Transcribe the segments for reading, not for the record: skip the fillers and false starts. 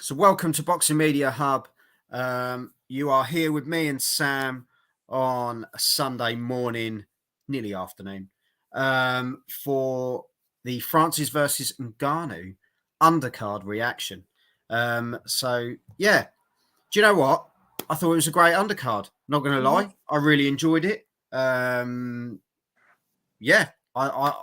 So welcome to Boxing Media Hub. You are here with me and Sam on a Sunday morning, nearly afternoon, for the Francis versus Ngannou undercard reaction. So, yeah, do you know what? I thought it was a great undercard. Not going to lie. I really enjoyed it. Yeah, I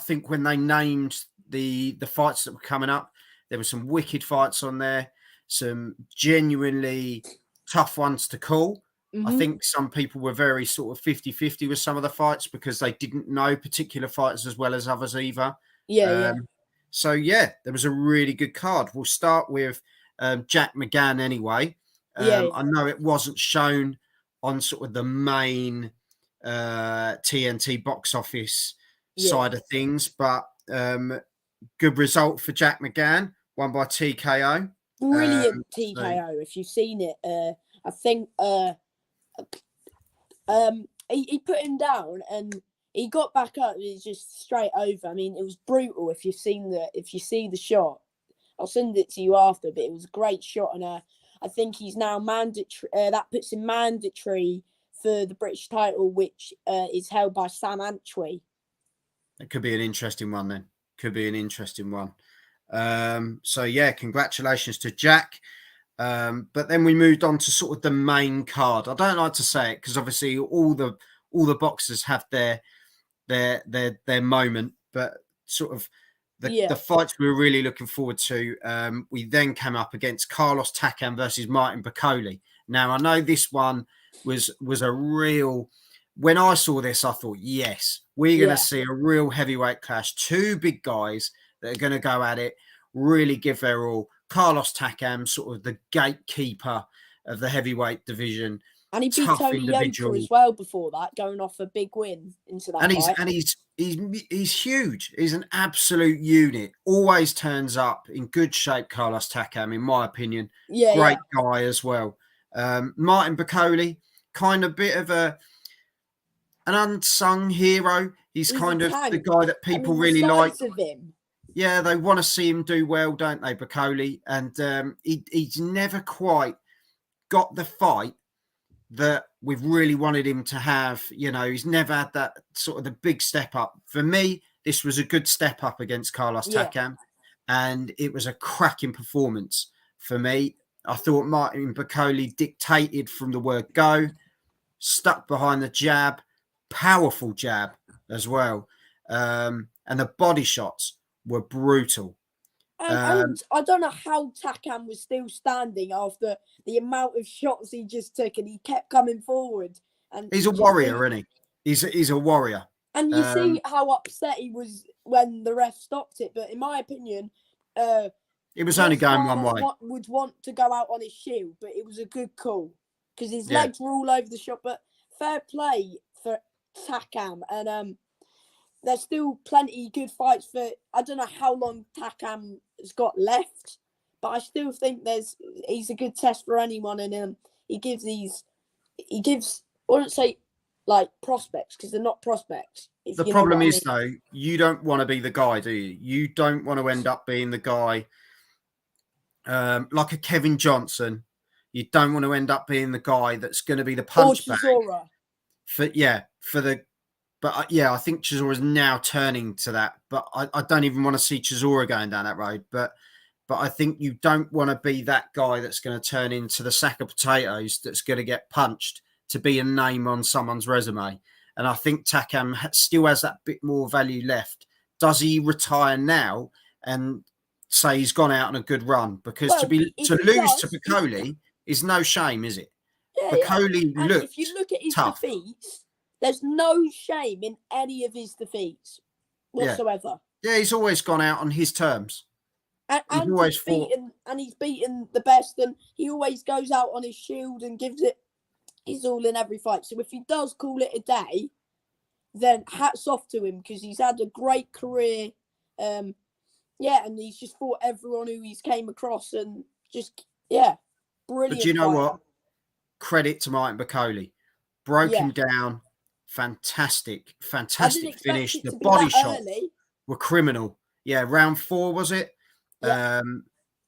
think when they named the fights that were coming up, there were some wicked fights on there, some genuinely tough ones to call. I think some people were very sort of 50-50 with some of the fights because they didn't know particular fighters as well as others either. So, yeah, there was a really good card. We'll start with Jack McGann anyway. I know it wasn't shown on sort of the main TNT box office side of things, but good result for Jack McGann, won by TKO. Brilliant TKO. If you've seen it, I think he put him down and he got back up. It was just straight over. I mean, it was brutal. If you see the shot, I'll send it to you after. But it was a great shot, and I think he's now mandatory. That puts him mandatory for the British title, which is held by Sam Antwi. It could be an interesting one then. Could be an interesting one. So, yeah, congratulations to Jack. But then we moved on to sort of the main card. I don't like to say it because obviously all the boxers have their moment, but sort of the fights we were really looking forward to. We then came up against Carlos Takam versus Martin Bakole. Now, I know this one was a real... When I saw this, I thought, yes, we're going to see a real heavyweight clash. Two big guys that are going to go at it, really give their all. Carlos Takam, sort of the gatekeeper of the heavyweight division. And he beat Tony Yoka as well before that, going off a big win into that fight. And he's huge. He's an absolute unit. Always turns up in good shape, Carlos Takam, in my opinion. Great guy as well. Martin Bakole, kind of bit of an unsung hero. He's kind of the guy that people really like. Of him. Yeah, they want to see him do well, don't they, Bakole? And he's never quite got the fight that we've really wanted him to have. You know, he's never had that sort of the big step up. For me, this was a good step up against Carlos Takam, and it was a cracking performance for me. I thought Martin Bakole dictated from the word go, stuck behind the jab, powerful jab as well. And the body shots were brutal. And I don't know how Takam was still standing after the amount of shots he just took, and he kept coming forward. And he's a warrior, isn't he? He's a warrior. And you see how upset he was when the ref stopped it. But in my opinion, it was only going one way. Would want to go out on his shield, but it was a good call because his legs were all over the shot. But fair play for Takam, and there's still plenty good fights for. I don't know how long Takam has got left, but I still think he's a good test for anyone, and he gives I wouldn't say like prospects because they're not prospects. The problem is though, you don't want to be the guy, do you? You don't want to end up being the guy like a Kevin Johnson. You don't want to end up being the guy that's going to be the punch bag. But I think Chisora is now turning to that. But I don't even want to see Chisora going down that road. But I think you don't want to be that guy that's going to turn into the sack of potatoes that's going to get punched to be a name on someone's resume. And I think Takam still has that bit more value left. Does he retire now and say he's gone out on a good run? Because to lose to Bakole is no shame, is it? Bakole looked if you look at his tough. Defeats, there's no shame in any of his defeats whatsoever. Yeah, he's always gone out on his terms. And he's beaten the best, and he always goes out on his shield and gives it his all in every fight. So if he does call it a day, then hats off to him because he's had a great career. And he's just fought everyone who he's came across, and just brilliant. But you know what? Credit to Martin Bakole. Broke him down. Fantastic finish. The body shots were criminal. Yeah, round 4 was it? Yeah.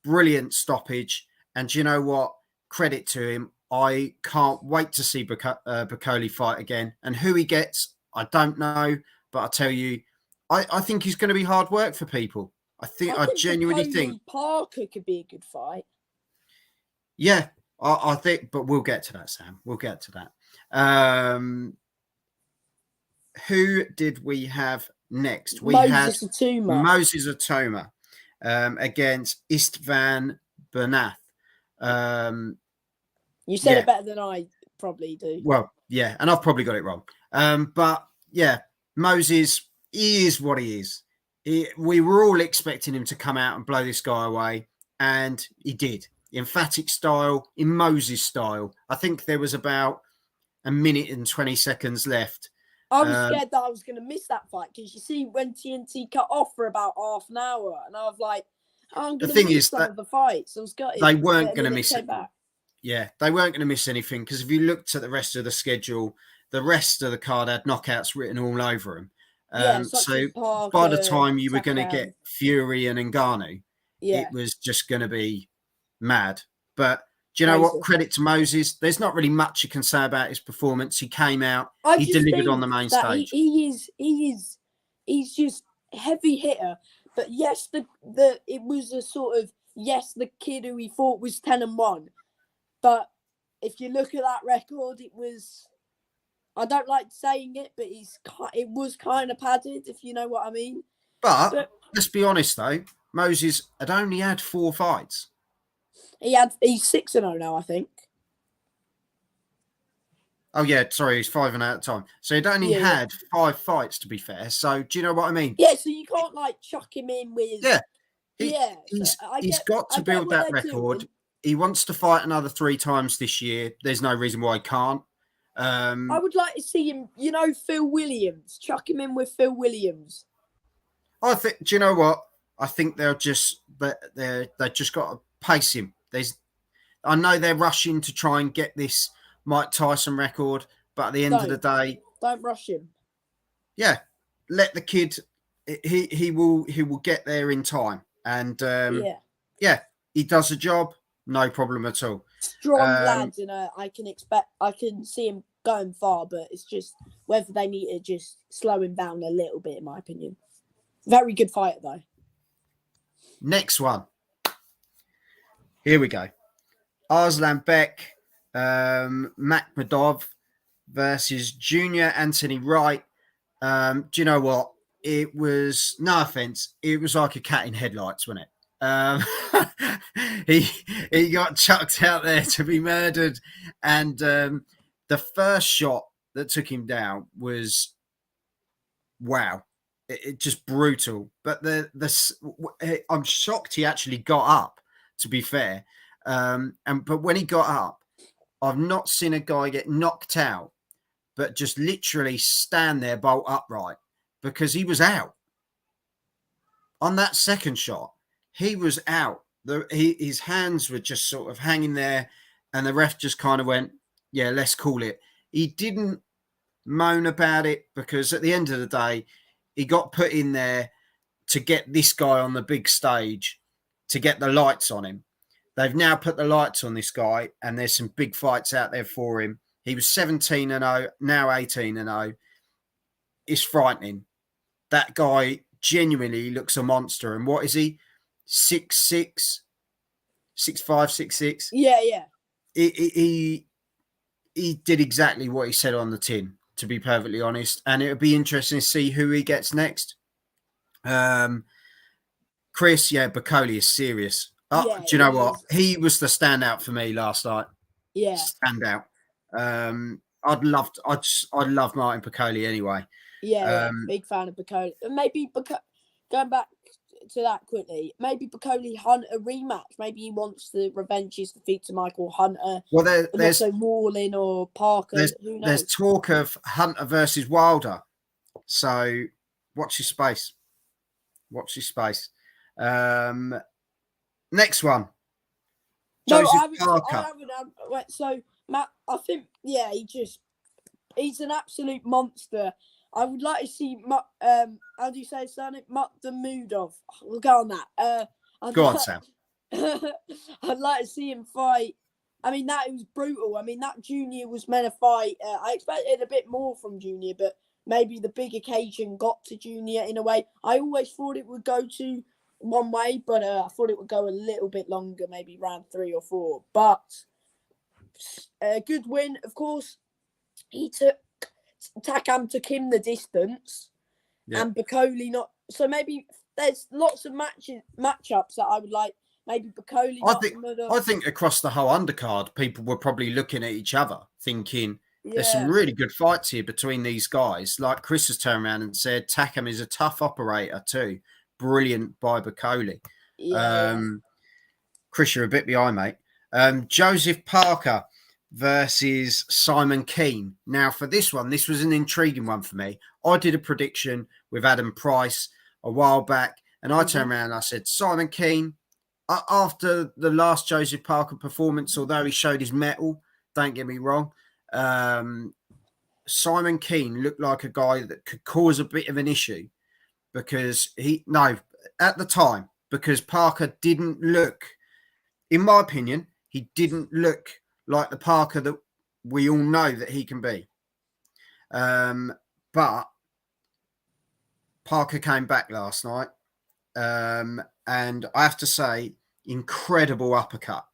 brilliant stoppage. And do you know what? Credit to him. I can't wait to see Bakole fight again. And who he gets, I don't know. But I tell you, I think he's going to be hard work for people. I genuinely think Parker could be a good fight. Yeah, I think, but we'll get to that, Sam. We'll get to that. Who did we have next? We had Moses Atoma against Istvan Bernath. You said it better than I probably do. Well, yeah, and I've probably got it wrong. But yeah, Moses is what he is. We were all expecting him to come out and blow this guy away, and he did. Emphatic style, in Moses style. I think there was about a minute and 20 seconds left. I was scared that I was going to miss that fight because you see when TNT cut off for about half an hour, and I was like, I'm going to miss some of the fights. I was gutted. They weren't going to miss it. Yeah, they weren't going to miss anything because if you looked at the rest of the schedule, the rest of the card had knockouts written all over them. So Parker, by the time you were going to get Fury and Ngannou, it was just going to be mad. But do you know what? Credit to Moses. There's not really much you can say about his performance. He came out, he delivered on the main stage. He's just a heavy hitter. But yes, it was a sort of the kid who he thought was 10-1. But if you look at that record, it was. I don't like saying it, but it was kind of padded, if you know what I mean. But let's be honest, though. Moses had only had 4 fights. He's 6-0 now, I think. Oh yeah, sorry, he's 5-0 at the time. So he'd only had 5 fights, to be fair. So do you know what I mean? Yeah, so you can't chuck him in with. He's got to build that record. He wants to fight another 3 times this year. There's no reason why he can't. I would like to see him, Phil Williams. Chuck him in with Phil Williams. I think. Do you know what? I think they just got to pace him. I know they're rushing to try and get this Mike Tyson record, but at the end of the day, don't rush him. Yeah, let the kid. He will get there in time, and he does a job. No problem at all. Strong lads, I can see him going far, but it's just whether they need to just slow him down a little bit, in my opinion. Very good fighter, though. Next one. Here we go. Arslan Beck, Makhmudov versus Junior Anthony Wright. Do you know what? It was, no offense, it was like a cat in headlights, wasn't it? He got chucked out there to be murdered, and the first shot that took him down was wow, it just brutal. But I'm shocked he actually got up, to be fair. But when he got up, I've not seen a guy get knocked out, but just literally stand there bolt upright, because he was out on that second shot. He was out. His hands were just sort of hanging there, and the ref just kind of went, yeah, let's call it. He didn't moan about it, because at the end of the day, he got put in there to get this guy on the big stage, to get the lights on him. They've now put the lights on this guy, and there's some big fights out there for him. He was 17-0, now 18-0. It's frightening. That guy genuinely looks a monster. And what is he? 6'6", 6'5", 6'6". Yeah. He did exactly what he said on the tin, to be perfectly honest. And it would be interesting to see who he gets next. Chris, Bakole is serious. Do you know what? He was the standout for me last night. Yeah, standout. I'd love Martin Bakole anyway. Yeah, big fan of Bakole. Maybe going back to that quickly, maybe Bakole Hunter rematch. Maybe he wants to revenge his defeat to Michael Hunter. Well, there's also Warley or Parker. Who knows? There's talk of Hunter versus Wilder. So watch your space. Next one. Joseph Parker. So Matt, I think he's an absolute monster. I would like to see how do you say his surname? Makhmudov. We'll go on that. Go on, Sam. I'd like to see him fight. I mean, that was brutal. I mean, that Junior was meant to fight. I expected a bit more from Junior, but maybe the big occasion got to Junior in a way. I always thought it would go to one way, but I thought it would go a little bit longer, maybe round 3 or 4. But a good win, of course. Takam took him the distance, and Bakole not. So maybe there's lots of matchups that I would like. Maybe Bakole. I think across the whole undercard, people were probably looking at each other, thinking there's some really good fights here between these guys. Like Chris has turned around and said, Takam is a tough operator too. Brilliant by Bakole. Chris, you're a bit behind, mate. Joseph Parker versus Simon Kean. Now, for this one, this was an intriguing one for me. I did a prediction with Adam Price a while back, and I turned around and I said, Simon Kean, after the last Joseph Parker performance, although he showed his mettle, don't get me wrong, Simon Kean looked like a guy that could cause a bit of an issue because at the time, because Parker didn't look, in my opinion, he didn't look like the Parker that we all know that he can be. But Parker came back last night. And I have to say, incredible uppercut.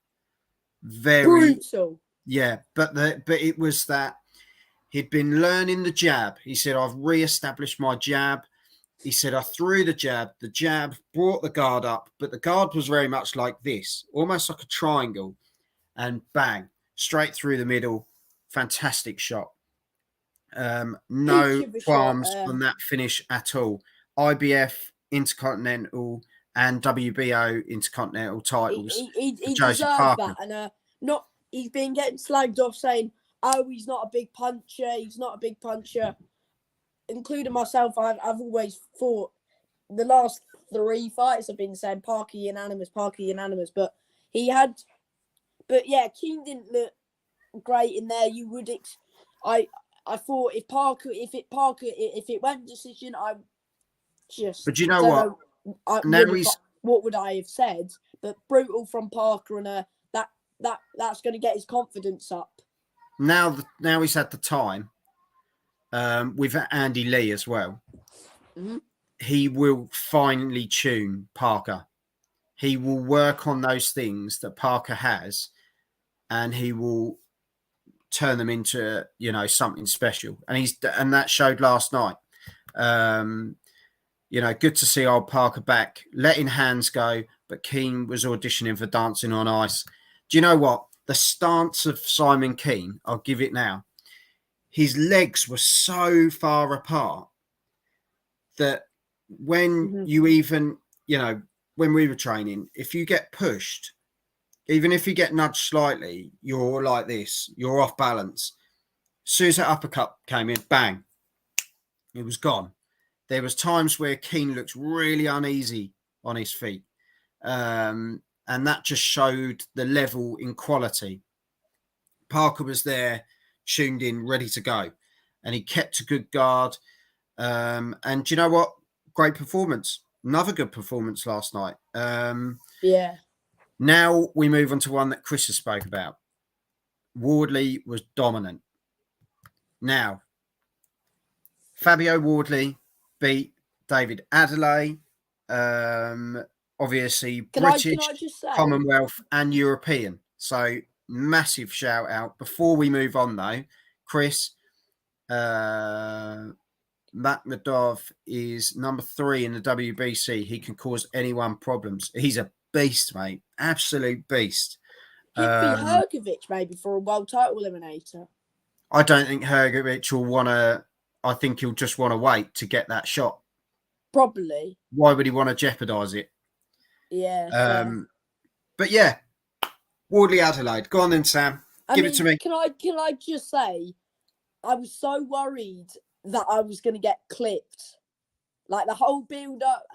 Very brutal. Yeah, but it was that he'd been learning the jab. He said, I've re-established my jab. He said, I threw the jab brought the guard up, but the guard was very much like this, almost like a triangle, and bang, straight through the middle. Fantastic shot. No qualms on that finish at all. IBF, Intercontinental, and WBO Intercontinental titles. He deserves that. And he's been getting slagged off saying, oh, he's not a big puncher. He's not a big puncher. Including myself, I've always thought the last 3 fights have been saying Parker unanimous. But Kean didn't look great in there. You would, I thought if it went decision, But you know what? What would I have said? But brutal from Parker, and that's going to get his confidence up. Now he's had the time. With Andy Lee as well, he will finally tune Parker. He will work on those things that Parker has, and he will turn them into something special. And that showed last night. Good to see old Parker back, letting hands go. But Kean was auditioning for Dancing on Ice. Do you know what? The stance of Simon Kean, I'll give it now. His legs were so far apart that when you even, when we were training, if you get pushed, even if you get nudged slightly, you're like this, you're off balance. As soon as that uppercut came in, bang, it was gone. There was times where Kean looked really uneasy on his feet. And that just showed the level in quality. Parker was there, tuned in, ready to go, and he kept a good guard. And do you know what? Great performance. Another good performance last night. Now we move on to one that Chris has spoke about. Wardley was dominant. Now, Fabio Wardley beat David Adeleye. Obviously, British, Commonwealth, and European. So massive shout out. Before we move on, though, Chris, Makhmedov is number 3 in the WBC. He can cause anyone problems. He's a beast, mate. Absolute beast. He'd be Hrgovic maybe for a world title eliminator. I don't think Hrgovic will want to. I think he'll just want to wait to get that shot. Probably. Why would he want to jeopardise it? Yeah. But yeah, Wardley Adelaide. Go on then, Sam. Give it to me. Can I just say, I was so worried that I was going to get clipped. Like the whole build up,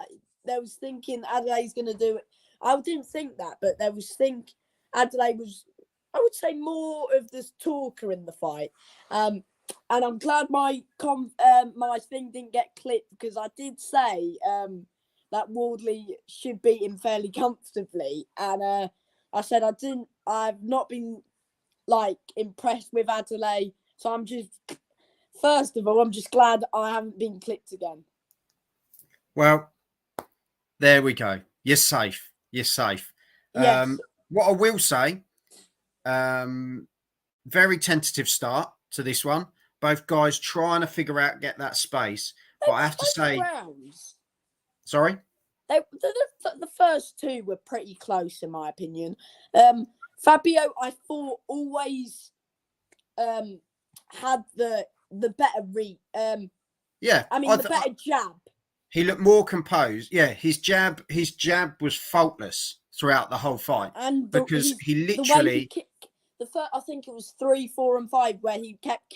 there was thinking Adelaide's going to do it. I didn't think that, but there was Adelaide was, I would say, more of this talker in the fight. And I'm glad my thing didn't get clipped, because I did say that Wardley should beat him fairly comfortably, and I said I've not been like impressed with Adeleye, so first of all, I'm just glad I haven't been clipped again. Well, there we go. You're safe. You're safe. Yes. What I will say, very tentative start to this one. Both guys trying to figure out, get that space. But I have to say, rounds. Sorry? The first two were pretty close, in my opinion. Fabio, I thought, always had the better read. Yeah. I mean, the better jab. He looked more composed. Yeah, his jab was faultless throughout the whole fight. And because he literally... I think it was 3, 4, and 5 where he kept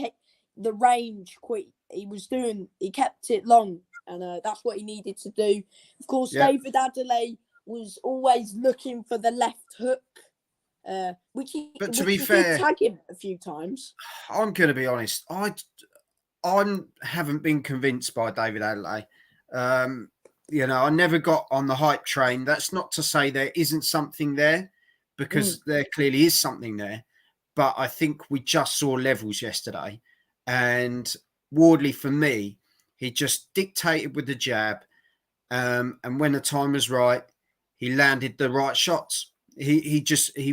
the range quick. He kept it long, and that's what he needed to do. Of course, David Adeleye was always looking for the left hook, which he did tag him a few times. I'm going to be honest. I haven't been convinced by David Adeleye. I never got on the hype train. That's not to say there isn't something there, because there clearly is something there. But I think we just saw levels yesterday. And Wardley, for me, he just dictated with the jab. And when the time was right, he landed the right shots. He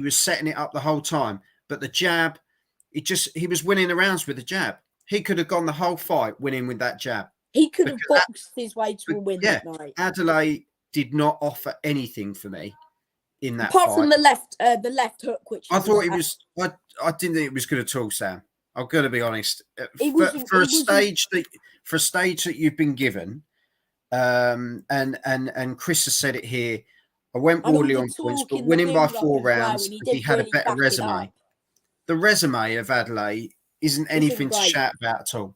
was setting it up the whole time. But the jab, he was winning the rounds with the jab. He could have gone the whole fight winning with that jab. He could have boxed his way to a win that night. Adeleye did not offer anything for me in that fight. Apart from the left hook, which I thought it was. I didn't think it was good at all, Sam. I'm going to be honest. For a stage that you've been given, and Chris has said it here. I went Wardley on points, but winning by 4 rounds, he had a better resume. The resume of Adeleye isn't anything to shout about at all.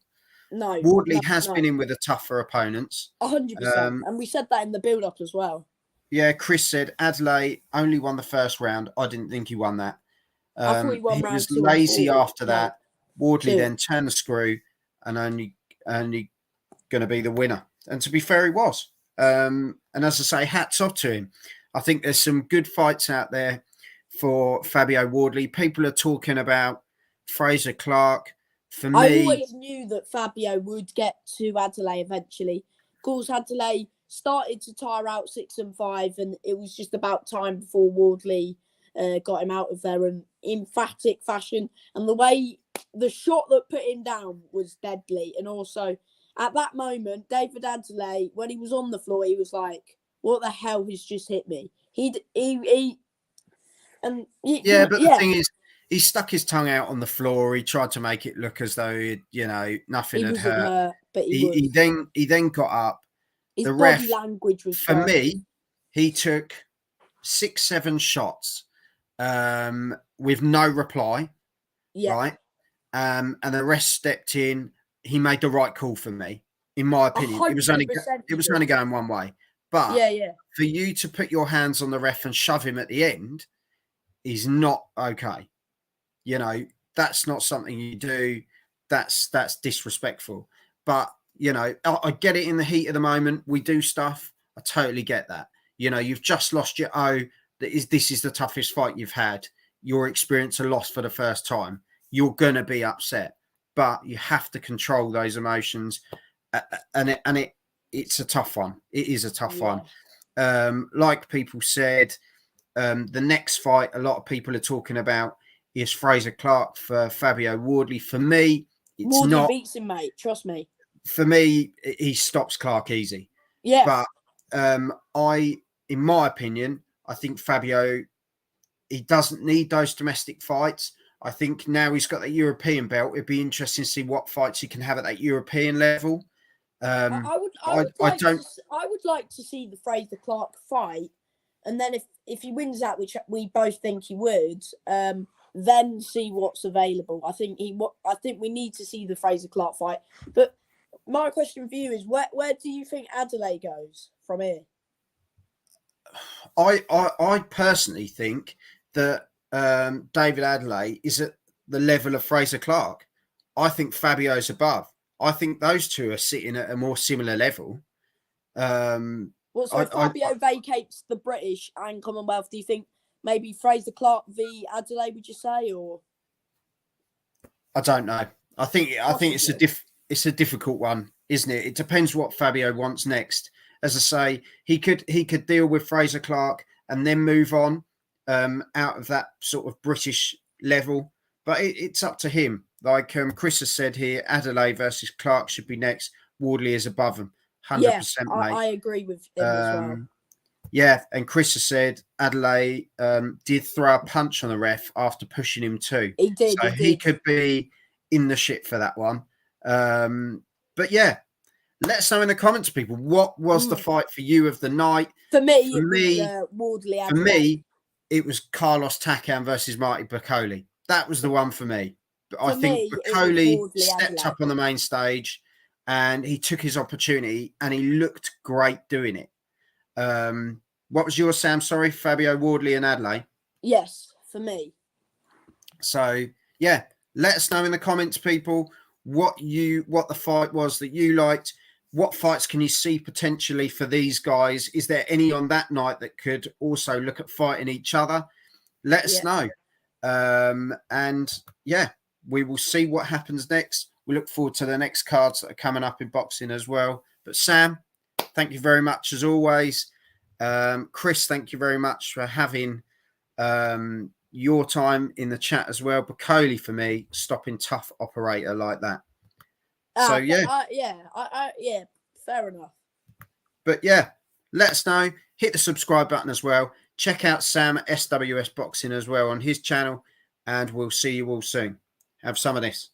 No, Wardley has been in with the tougher opponents. 100%, and we said that in the build-up as well. Yeah, Chris said Adeleye only won the first round. I didn't think he won that. I thought he won round 2. He was lazy after that. Wardley then turned the screw and only going to be the winner. And to be fair, he was. And as I say, hats off to him. I think there's some good fights out there for Fabio Wardley. People are talking about Fraser Clark. For me, I always knew that Fabio would get to Adeleye eventually. Of course, Adeleye started to tire out 6 and 5, and it was just about time before Wardley got him out of there in emphatic fashion. And the shot that put him down was deadly. And also, at that moment, David Adeleye, when he was on the floor, he was like, "What the hell has just hit me?" The thing is, he stuck his tongue out on the floor. He tried to make it look as though nothing had hurt. But he then got up. His body language was for me. He took 6, 7 shots with no reply. Yeah. Right. And the rest stepped in. He made the right call for me, in my opinion. It was only going one way. But for you to put your hands on the ref and shove him at the end is not okay. That's not something you do. That's disrespectful. But, I get it in the heat of the moment. We do stuff. I totally get that. You've just lost your this is the toughest fight you've had. Your experience a loss for the first time. You're going to be upset. But you have to control those emotions. It's a tough one. It is a tough one. Like people said, the next fight, a lot of people are talking about is Fraser Clark for Fabio Wardley. For me, it's Wardley not. Beats him, mate. Trust me. For me, he stops Clark easy. Yeah. But in my opinion, I think Fabio, he doesn't need those domestic fights. I think now he's got that European belt. It'd be interesting to see what fights he can have at that European level. I would like to see the Fraser Clark fight, and then if he wins that, which we both think he would, then see what's available. I think we need to see the Fraser Clark fight. But my question for you is, where do you think Adeleye goes from here? I personally think that David Adeleye is at the level of Fraser Clark. I think Fabio's above. I think those two are sitting at a more similar level. What What, so if Fabio vacates the British and Commonwealth, do you think maybe Fraser Clark v Adeleye, would you say, or? I don't know. I think it's a difficult one, isn't it? It depends what Fabio wants next. As I say, he could deal with Fraser Clark and then move on out of that sort of British level, but it's up to him. Like Chris has said here, Adeleye versus Clark should be next. Wardley is above him, 100%. Mate. I agree with him as well. Yeah, and Chris has said Adeleye did throw a punch on the ref after pushing him too. He did. So he could be in the shit for that one. But yeah, let us know in the comments, people. What was the fight for you of the night? For me, Wardley. For me, it was Carlos Takam versus Marty Bakole. That was the one for me. I think Bakole stepped up on the main stage and he took his opportunity and he looked great doing it. What was yours, Sam? Sorry, Fabio, Wardley and Adeleye? Yes, for me. So, yeah, let us know in the comments, people, what the fight was that you liked. What fights can you see potentially for these guys? Is there any on that night that could also look at fighting each other? Let us know. And yeah, we will see what happens next. We look forward to the next cards that are coming up in boxing as well. But Sam, thank you very much as always. Chris, thank you very much for having your time in the chat as well. Bakole, for me, stopping tough operator like that. So yeah, fair enough. But yeah, let us know. Hit the subscribe button as well. Check out Sam at SWS Boxing as well on his channel, and we'll see you all soon. Have some of this.